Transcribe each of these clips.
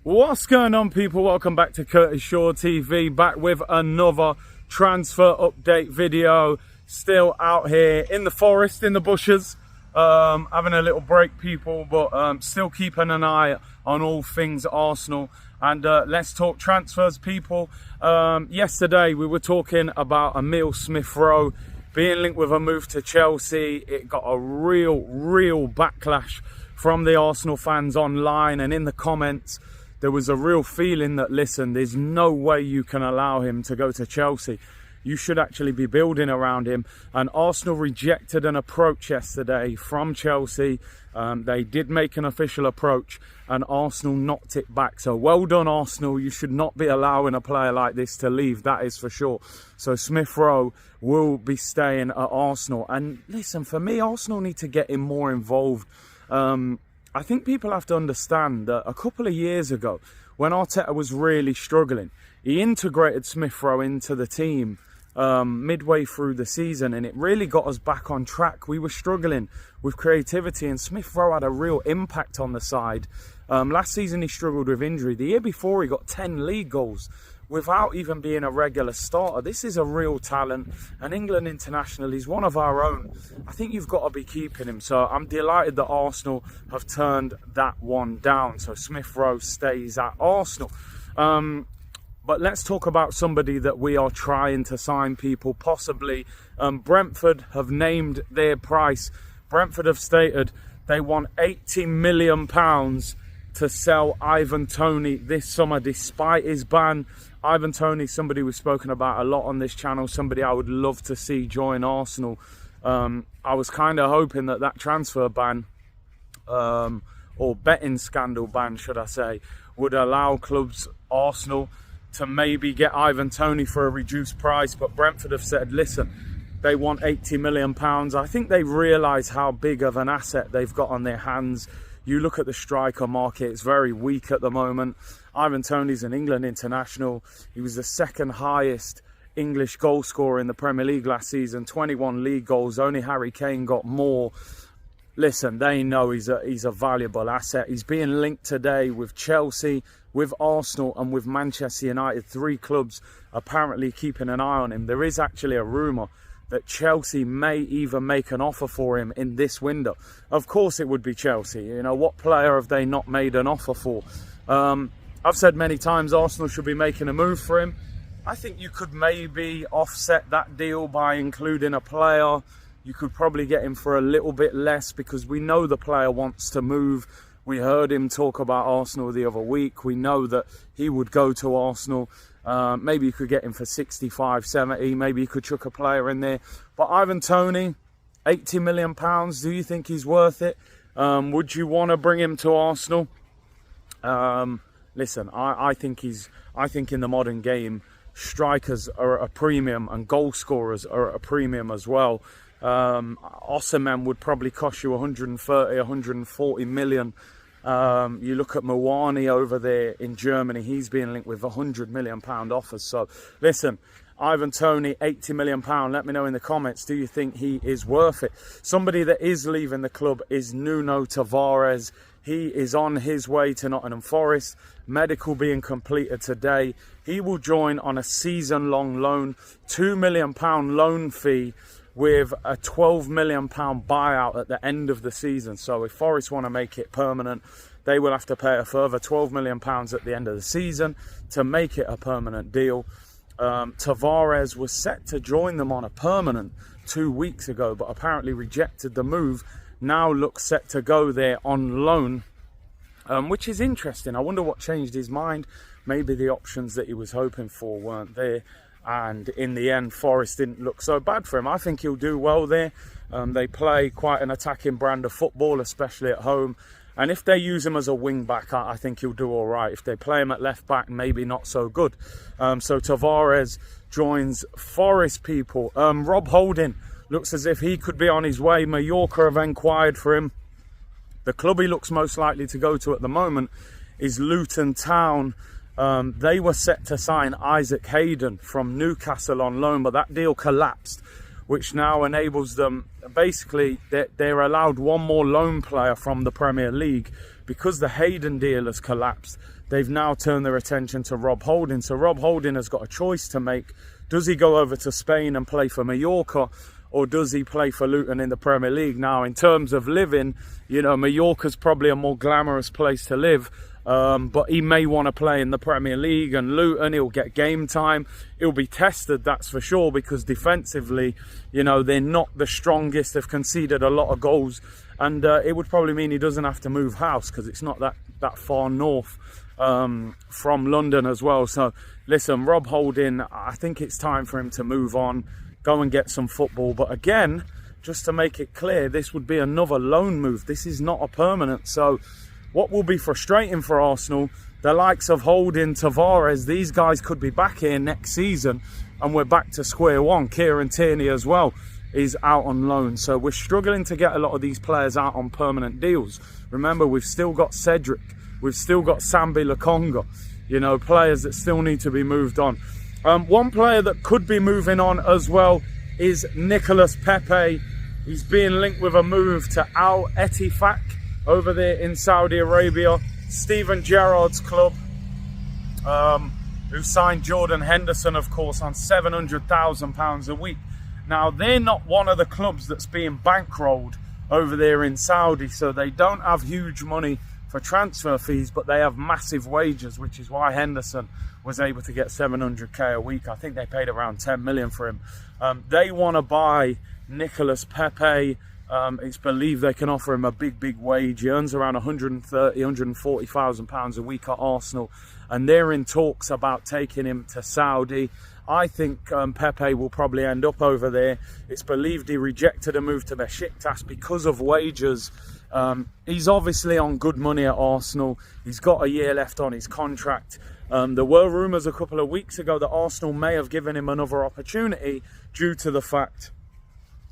What's going on, people? Welcome back to Curtis Shaw TV, back with another transfer update video. Still out here in the forest, in the bushes, having a little break, people, but still keeping an eye on all things Arsenal. And let's talk transfers, people. Yesterday we were talking about Emile Smith-Rowe being linked with a move to Chelsea. It got a real backlash from the Arsenal fans online and in the comments. There was a real feeling that, listen, there's no way you can allow him to go to Chelsea. You should actually be building around him. And Arsenal rejected an approach yesterday from Chelsea. They did make an official approach and Arsenal knocked it back. So well done, Arsenal. You should not be allowing a player like this to leave, that is for sure. So Smith-Rowe will be staying at Arsenal. And listen, for me, Arsenal need to get him more involved. I think people have to understand that a couple of years ago, when Arteta was really struggling, he integrated Smith-Rowe into the team midway through the season, and it really got us back on track. We were struggling with creativity, and Smith-Rowe had a real impact on the side. Last season he struggled with injury. The year before he got 10 league goals without even being a regular starter. This is a real talent, and England international, he's one of our own. I think you've got to be keeping him. So I'm delighted that Arsenal have turned that one down. So Smith-Rowe stays at Arsenal. But let's talk about somebody that we are trying to sign, people, possibly. Brentford have named their price. Brentford have stated they want £80 million to sell Ivan Toney this summer, despite his ban. Ivan Toney, somebody we've spoken about a lot on this channel, somebody I would love to see join Arsenal. I was kind of hoping that that transfer ban, or betting scandal ban, should I say, would allow clubs, Arsenal, to maybe get Ivan Toney for a reduced price. But Brentford have said, listen, they want £80 million. I think they realise how big of an asset they've got on their hands. You look at the striker market, it's very weak at the moment. Ivan Toney's an England international. He was the second highest English goal scorer in the Premier League last season, 21 league goals. Only Harry Kane got more. Listen, they know he's a valuable asset. He's being linked today with Chelsea, with Arsenal and with Manchester United. 3 clubs apparently keeping an eye on him. There is actually a rumour that Chelsea may even make an offer for him in this window. Of course it would be Chelsea. You know, what player have they not made an offer for? I've said many times Arsenal should be making a move for him. I think you could maybe offset that deal by including a player. You could probably get him for a little bit less because we know the player wants to move. We heard him talk about Arsenal the other week. We know that he would go to Arsenal. Maybe you could get him for 65, 70. Maybe you could chuck a player in there. But Ivan Toney, £80 million. Do you think he's worth it? Would you want to bring him to Arsenal? Listen, I think in the modern game, strikers are at a premium and goal scorers are at a premium as well. Osimhen would probably cost you 130, 140 million. You look at Mawani over there in Germany, he's being linked with £100 million offers. So listen, Ivan Toney, £80 million. Let me know in the comments, do you think he is worth it? Somebody that is leaving the club is Nuno Tavares. He is on his way to Nottingham Forest. Medical being completed today. He will join on a season-long loan, £2 million loan fee, with a £12 million buyout at the end of the season. So if Forest want to make it permanent, they will have to pay a further £12 million at the end of the season to make it a permanent deal. Tavares was set to join them on a permanent 2 weeks ago, but apparently rejected the move. Now looks set to go there on loan, which is interesting. I wonder what changed his mind. Maybe the options that he was hoping for weren't there. And in the end, Forest didn't look so bad for him. I think he'll do well there. They play quite an attacking brand of football, especially at home. And if they use him as a wing-back, I think he'll do all right. If they play him at left-back, maybe not so good. So Tavares joins Forest, people. Rob Holding looks as if he could be on his way. Mallorca have inquired for him. The club he looks most likely to go to at the moment is Luton Town. They were set to sign Isaac Hayden from Newcastle on loan, but that deal collapsed, which now enables them, basically, they're allowed one more loan player from the Premier League because the Hayden deal has collapsed, they've now turned their attention to Rob Holding. So Rob Holding has got a choice to make. Does he go over to Spain and play for Mallorca, or does he play for Luton in the Premier League? Now, in terms of living, you know, Mallorca's probably a more glamorous place to live, but he may want to play in the Premier League, and Luton, he'll get game time. He'll be tested, that's for sure, because defensively, you know, they're not the strongest. They've conceded a lot of goals, and it would probably mean he doesn't have to move house, because it's not that far north from London as well. So listen, Rob Holding, I think it's time for him to move on, go and get some football. But again, just to make it clear, this would be another loan move. This is not a permanent. So what will be frustrating for Arsenal, the likes of Holding, Tavares, these guys could be back here next season and we're back to square one. Kieran Toney as well is out on loan. So we're struggling to get a lot of these players out on permanent deals. Remember, we've still got Cedric, we've still got Sambi Lokonga, you know, players that still need to be moved on. One player that could be moving on as well is Nicolas Pepe. He's being linked with a move to Al Ettifaq over there in Saudi Arabia. Steven Gerrard's club, who signed Jordan Henderson, of course, on £700,000 a week. Now, they're not one of the clubs that's being bankrolled over there in Saudi, so they don't have huge money for transfer fees, but they have massive wages, which is why Henderson was able to get 700k a week. I think they paid around 10 million for him. They want to buy Nicolas Pepe. It's believed they can offer him a big wage. He earns around 130, 140,000 pounds a week at Arsenal, and they're in talks about taking him to Saudi. I think Pepe will probably end up over there. It's believed he rejected a move to Besiktas because of wages. He's obviously on good money at Arsenal. He's got a year left on his contract. There were rumours a couple of weeks ago that Arsenal may have given him another opportunity due to the fact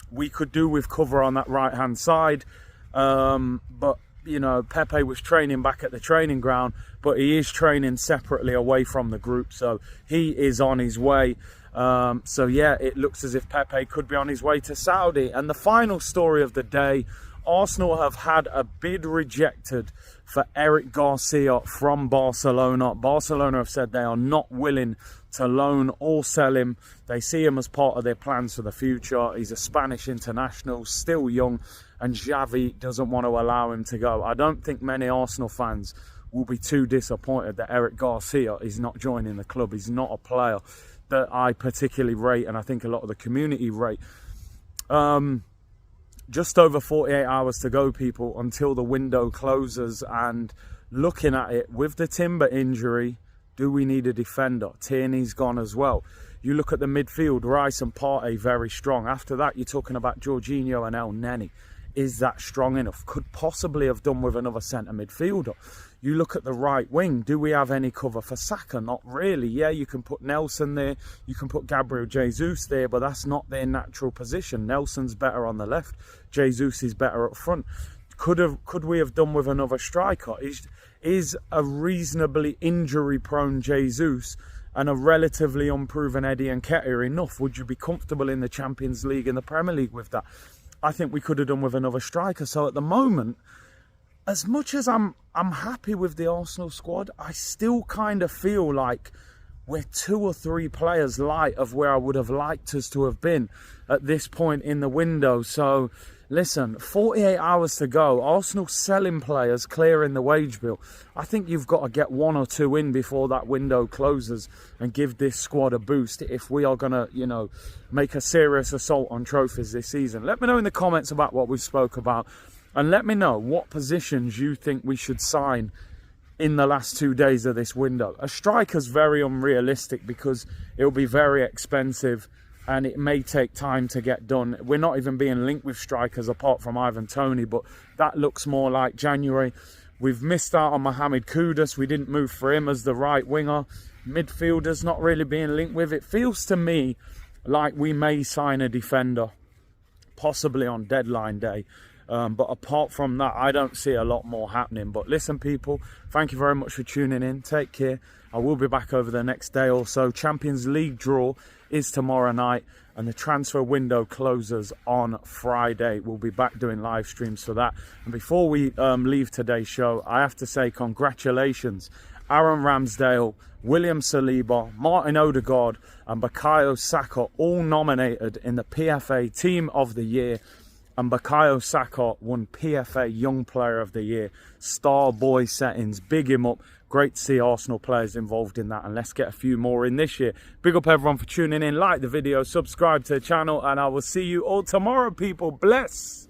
we could do with cover on that right hand side. But you know, Pepe was training back at the training ground, but he is training separately away from the group, so he is on his way. So yeah, it looks as if Pepe could be on his way to Saudi. And the final story of the day, Arsenal have had a bid rejected for Eric Garcia from Barcelona. Barcelona have said they are not willing to loan or sell him. They see him as part of their plans for the future. He's a Spanish international, still young, and Xavi doesn't want to allow him to go. I don't think many Arsenal fans will be too disappointed that Eric Garcia is not joining the club. He's not a player that I particularly rate, and I think a lot of the community rate. Just over 48 hours to go, people, until the window closes, and looking at it, with the Timber injury, do we need a defender? Tierney's gone as well. You look at the midfield, Rice and Partey very strong. After that, you're talking about Jorginho and El Neni. Is that strong enough? Could possibly have done with another centre midfielder. You look at the right wing. Do we have any cover for Saka? Not really. Yeah, you can put Nelson there. You can put Gabriel Jesus there, but that's not their natural position. Nelson's better on the left. Jesus is better up front. Could we have done with another striker? Is a reasonably injury-prone Jesus and a relatively unproven Eddie Nketiah enough? Would you be comfortable in the Champions League and the Premier League with that? I think we could have done with another striker. So at the moment, as much as I'm happy with the Arsenal squad, I still kind of feel like we're 2 or 3 players light of where I would have liked us to have been at this point in the window. So listen, 48 hours to go. Arsenal selling players, clearing the wage bill. I think you've got to get 1 or 2 in before that window closes and give this squad a boost if we are going to, you know, make a serious assault on trophies this season. Let me know in the comments about what we spoke about, and let me know what positions you think we should sign in the last 2 days of this window. A striker's very unrealistic because it'll be very expensive and it may take time to get done. We're not even being linked with strikers apart from Ivan Toney, but that looks more like January. We've missed out on Mohamed Kudus. We didn't move for him as the right winger. Midfielders not really being linked with. It feels to me like we may sign a defender, possibly on deadline day. But apart from that, I don't see a lot more happening. But listen, people, thank you very much for tuning in. Take care. I will be back over the next day or so. Champions League draw is tomorrow night. and the transfer window closes on Friday. We'll be back doing live streams for that. And before we leave today's show, I have to say congratulations, Aaron Ramsdale, William Saliba, Martin Odegaard and Bukayo Saka, all nominated in the PFA Team of the Year. And Bukayo Saka won PFA Young Player of the Year. Star boy settings, big him up. Great to see Arsenal players involved in that, and let's get a few more in this year. Big up everyone for tuning in. Like the video, subscribe to the channel, and I will see you all tomorrow, people. Bless.